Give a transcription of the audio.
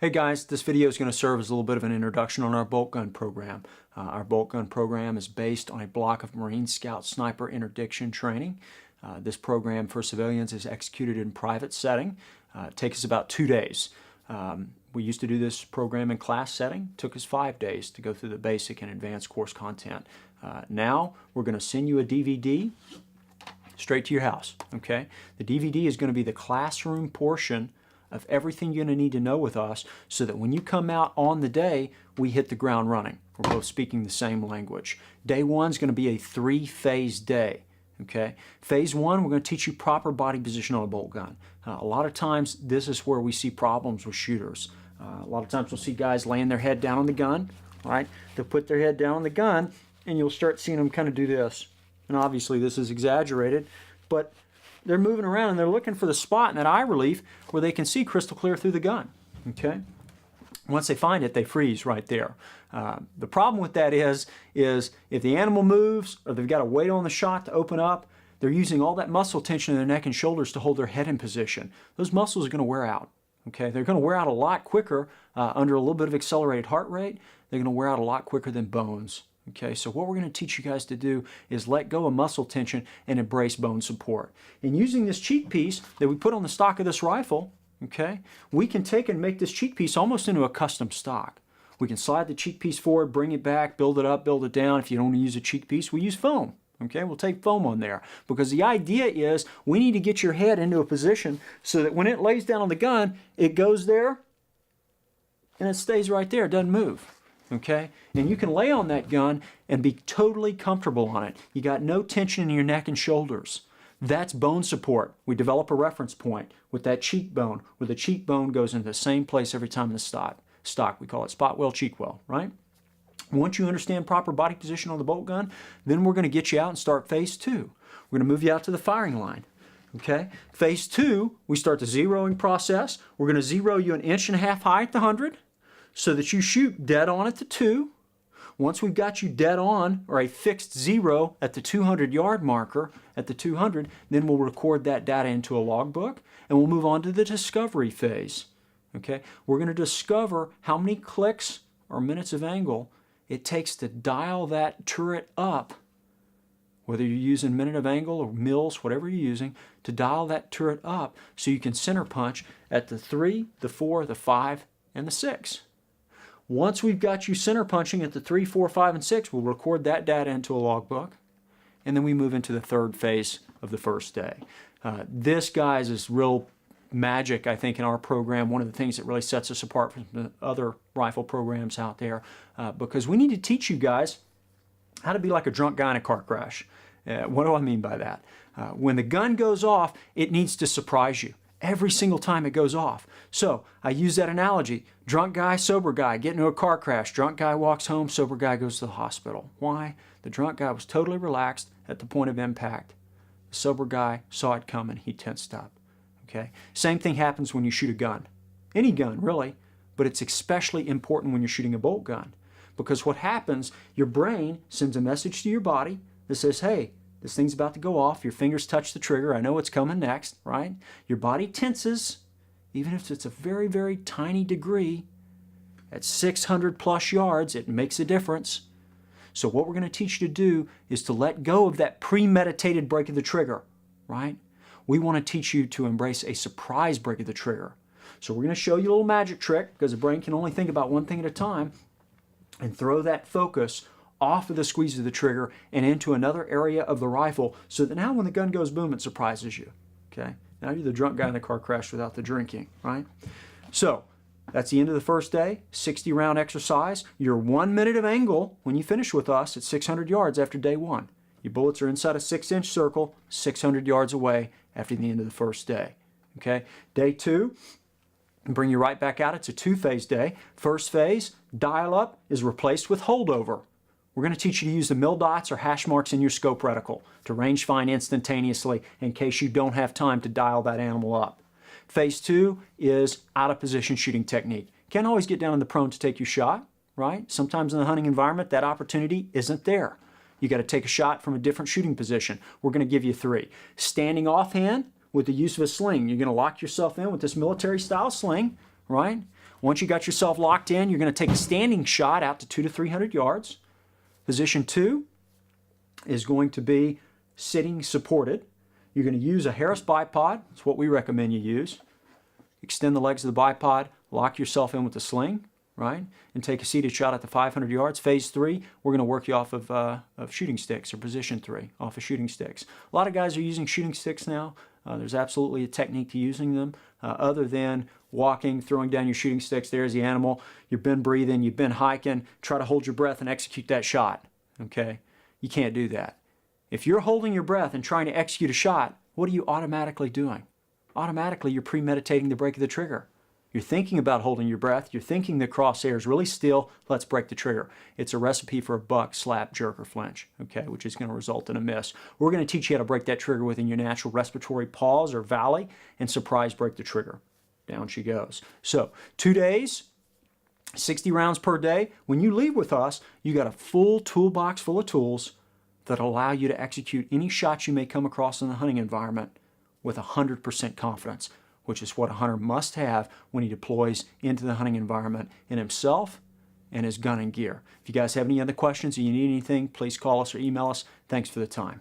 Hey guys, this video is going to serve as a little bit of an introduction on our bolt gun program. Our bolt gun program is based on a block of Marine Scout Sniper Interdiction training. This program for civilians is executed in private setting. It takes us about 2 days. We used to do this program in class setting. It took us 5 days to go through the basic and advanced course content. Now we're going to send you a DVD straight to your house. Okay? The DVD is going to be the classroom portion of everything you're going to need to know with us so that when you come out on the day, we hit the ground running. We're both speaking the same language. Day one is going to be a 3-phase day. Okay? Phase one, we're going to teach you proper body position on a bolt gun. A lot of times, this is where we see problems with shooters. A lot of times we'll see guys laying their head down on the gun, right? They'll put their head down on the gun, and you'll start seeing them kind of do this. And obviously this is exaggerated, but they're moving around and they're looking for the spot in that eye relief where they can see crystal clear through the gun. Okay? Once they find it, they freeze right there. The problem with that is if the animal moves or they've got to wait on the shot to open up, they're using all that muscle tension in their neck and shoulders to hold their head in position. Those muscles are going to wear out. Okay? They're going to wear out a lot quicker under a little bit of accelerated heart rate. They're going to wear out a lot quicker than bones. Okay, so what we're going to teach you guys to do is let go of muscle tension and embrace bone support. And using this cheek piece that we put on the stock of this rifle, okay, we can take and make this cheek piece almost into a custom stock. We can slide the cheek piece forward, bring it back, build it up, build it down. If you don't want to use a cheek piece, we use foam. Okay, we'll take foam on there because the idea is we need to get your head into a position so that when it lays down on the gun, it goes there and it stays right there, it doesn't move. Okay? And you can lay on that gun and be totally comfortable on it. You got no tension in your neck and shoulders. That's bone support. We develop a reference point with that cheekbone, where the cheekbone goes into the same place every time in the stock. We call it spot well, cheek well, right? Once you understand proper body position on the bolt gun, then we're going to get you out and start phase two. We're going to move you out to the firing line. Okay? Phase two, we start the zeroing process. We're going to zero you 1.5 inches high at the 100. So that you shoot dead on at the 2. Once we've got you dead on, or a fixed 0 at the 200-yard marker at the 200, then we'll record that data into a logbook, and we'll move on to the discovery phase. Okay? We're going to discover how many clicks or minutes of angle it takes to dial that turret up, whether you're using minute of angle or mils, whatever you're using, to dial that turret up so you can center punch at the 3, the 4, the 5, and the 6. Once we've got you center punching at the 3, 4, 5, and 6, we'll record that data into a logbook, and then we move into the third phase of the first day. This, guys, is real magic, I think, in our program. One of the things that really sets us apart from the other rifle programs out there, because we need to teach you guys how to be like a drunk guy in a car crash. What do I mean by that? When the gun goes off, it needs to surprise you every single time it goes off. So I use that analogy. Drunk guy, sober guy, get into a car crash. Drunk guy walks home, sober guy goes to the hospital. Why? The drunk guy was totally relaxed at the point of impact. The sober guy saw it coming. He tensed up. Okay? Same thing happens when you shoot a gun. Any gun, really. But it's especially important when you're shooting a bolt gun. Because what happens, your brain sends a message to your body that says, hey, this thing's about to go off. Your fingers touch the trigger. I know what's coming next, right? Your body tenses, even if it's a very, very tiny degree. At 600 plus yards, it makes a difference. So what we're going to teach you to do is to let go of that premeditated break of the trigger, right? We want to teach you to embrace a surprise break of the trigger. So we're going to show you a little magic trick, because the brain can only think about one thing at a time, and throw that focus off of the squeeze of the trigger and into another area of the rifle so that now when the gun goes boom, it surprises you. Okay? Now you're the drunk guy in the car crash without the drinking, right? So that's the end of the first day, 60-round exercise. Your 1 minute of angle when you finish with us at 600 yards after day one. Your bullets are inside a 6-inch circle, 600 yards away after the end of the first day. Okay? Day two, bring you right back out. It's a 2-phase day. First phase, dial up, is replaced with holdover. We're going to teach you to use the mil dots or hash marks in your scope reticle to range find instantaneously in case you don't have time to dial that animal up. Phase two is out of position shooting technique. Can't always get down in the prone to take your shot, right? Sometimes in the hunting environment that opportunity isn't there. You got to take a shot from a different shooting position. We're going to give you 3. Standing offhand with the use of a sling. You're going to lock yourself in with this military style sling, right? Once you got yourself locked in, you're going to take a standing shot out to 200 to 300 yards. Position 2 is going to be sitting supported. You're going to use a Harris bipod. That's what we recommend you use. Extend the legs of the bipod, lock yourself in with the sling, right? And take a seated shot at the 500 yards. Phase 3, we're going to work you off of shooting sticks, or position 3, off of shooting sticks. A lot of guys are using shooting sticks now. There's absolutely a technique to using them other than walking, throwing down your shooting sticks. There's the animal. You've been breathing, you've been hiking. Try to hold your breath and execute that shot, okay? You can't do that. If you're holding your breath and trying to execute a shot, what are you automatically doing? Automatically, you're premeditating the break of the trigger. You're thinking about holding your breath. You're thinking the crosshair is really still. Let's break the trigger. It's a recipe for a buck, slap, jerk, or flinch, okay, which is going to result in a miss. We're going to teach you how to break that trigger within your natural respiratory pause or valley and surprise break the trigger. Down she goes. So 2 days, 60 rounds per day. When you leave with us, you got a full toolbox full of tools that allow you to execute any shots you may come across in the hunting environment with 100% confidence, which is what a hunter must have when he deploys into the hunting environment in himself and his gun and gear. If you guys have any other questions or you need anything, please call us or email us. Thanks for the time.